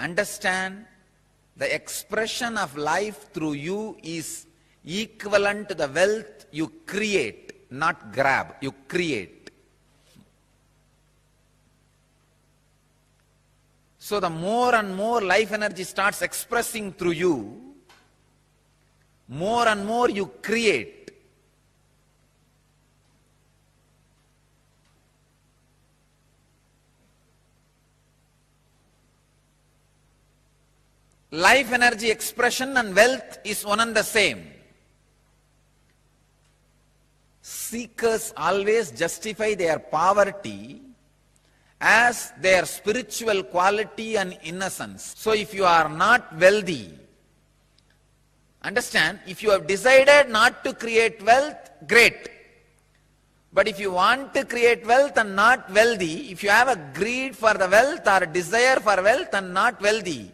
understand the expression of life through you is equivalent to the wealth you create, not grab, you create. So the more and more life energy starts expressing through you, more and more you create. Life energy expression and wealth is one and the same. Seekers always justify their poverty as their spiritual quality and innocence. So if you are not wealthy, understand, if you have decided not to create wealth, great. But if you want to create wealth and not wealthy, if you have a greed for the wealth or a desire for wealth and not wealthy,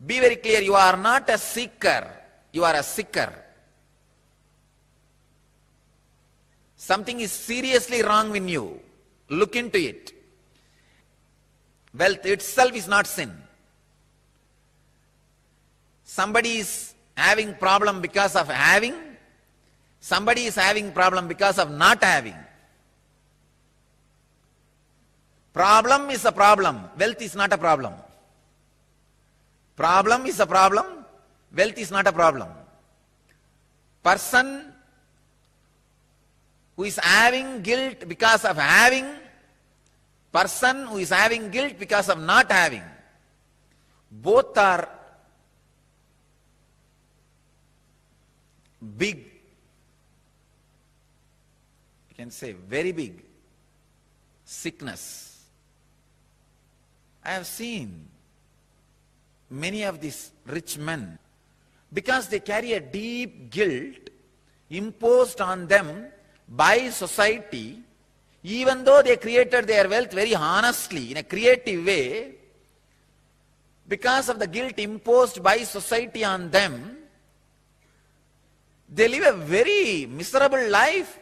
be very clear, you are not a seeker, you are a seeker. Something is seriously wrong in you. Look into it. Wealth itself is not sin. Somebody is having problem because of having, somebody is having problem because of not having. Problem is a problem, wealth is not a problem. Problem is a problem, wealth is not a problem. Person who is having guilt because of having, person who is having guilt because of not having, both are big, you can say very big sickness. I have seen many of these rich men, because they carry a deep guilt imposed on them by society, even though they created their wealth very honestly, in a creative way, because of the guilt imposed by society on them, they live a very miserable life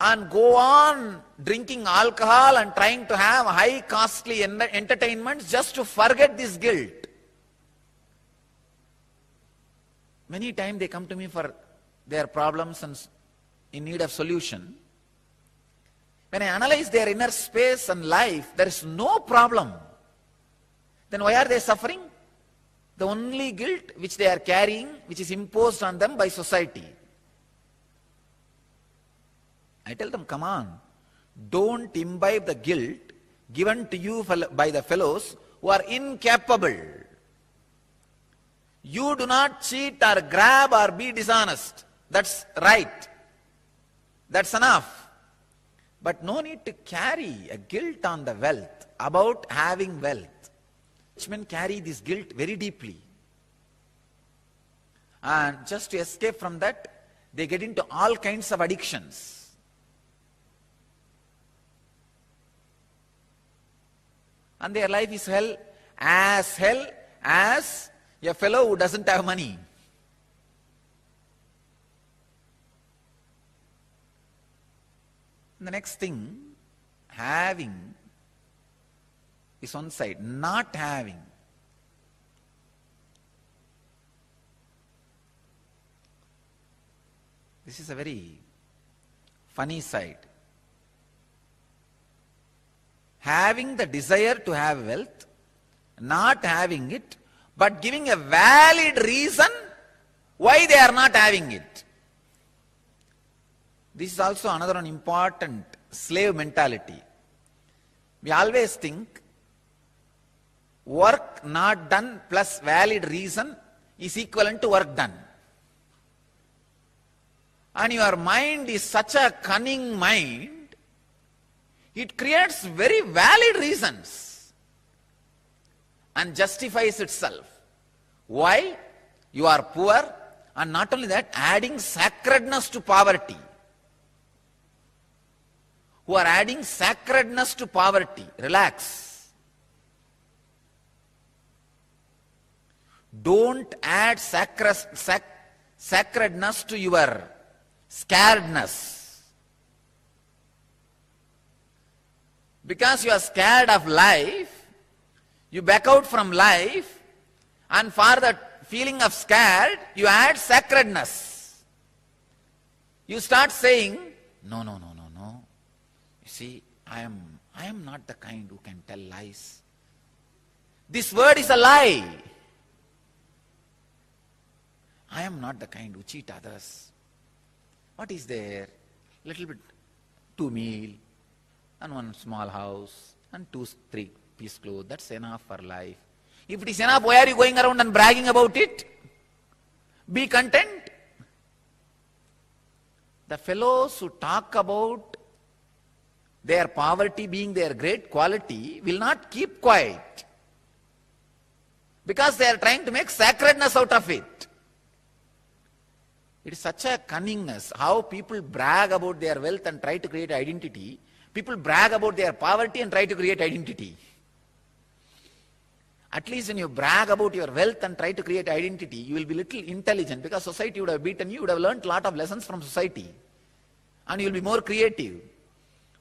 and go on drinking alcohol and trying to have high costly entertainments just to forget this guilt. Many times they come to me for their problems and in need of solution. When I analyze their inner space and life, there is no problem. Then why are they suffering? The only guilt which they are carrying, which is imposed on them by society. I tell them, come on, don't imbibe the guilt given to you by the fellows who are incapable. You do not cheat or grab or be dishonest. That's right. That's enough. But no need to carry a guilt on the wealth, about having wealth. Rich men carry this guilt very deeply. And just to escape from that, they get into all kinds of addictions. And their life is hell as a fellow who doesn't have money. The next thing, having is one side, not having. This is a very funny side. Having the desire to have wealth, not having it, but giving a valid reason why they are not having it. This is also another important slave mentality. We always think work not done plus valid reason is equivalent to work done. And your mind is such a cunning mind, it creates very valid reasons and justifies itself. Why? You are poor, and not only that, adding sacredness to poverty. Who are adding sacredness to poverty. Relax. Don't add sacredness to your scaredness. Because you are scared of life, You back out from life, and for that feeling of scared, you add sacredness. You start saying, no. You see, I am not the kind who can tell lies. This word is a lie. I am not the kind who cheat others. What is there? Little bit, 2 meal, and 1 small house, and 2-3 piece clothes. That's enough for life. If it is enough, why are you going around and bragging about it? Be content. The fellows who talk about their poverty being their great quality will not keep quiet, because they are trying to make sacredness out of it. It is such a cunningness how people brag about their wealth and try to create identity. People brag about their poverty and try to create identity. At least when you brag about your wealth and try to create identity, you will be little intelligent, because society would have beaten you, would have learnt a lot of lessons from society, and you will be more creative.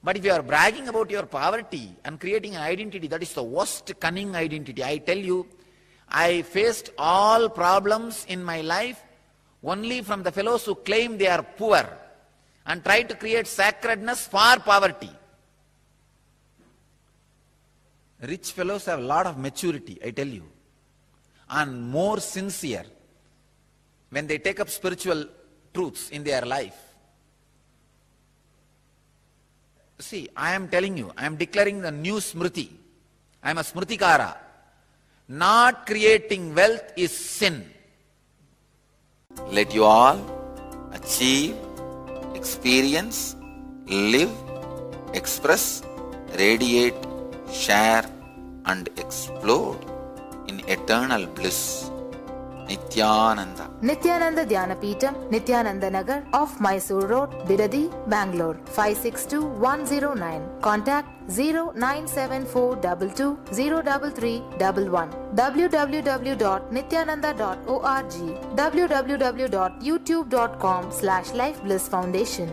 But if you are bragging about your poverty and creating an identity, that is the worst cunning identity. I tell you, I faced all problems in my life only from the fellows who claim they are poor and try to create sacredness for poverty. Rich fellows have a lot of maturity, I tell you, and more sincere when they take up spiritual truths in their life. See, I am telling you, I am declaring the new Smriti. I am a Smritikara. Not creating wealth is sin. Let you all achieve, experience, live, express, radiate, share and explode in eternal bliss. Nityananda. Nityananda Dhyanapitham, Nityananda Nagar, off Mysore Road, Bidadi, Bangalore, 562109. Contact 097422 03311. www.nityananda.org. www.youtube.com/Life Bliss Foundation.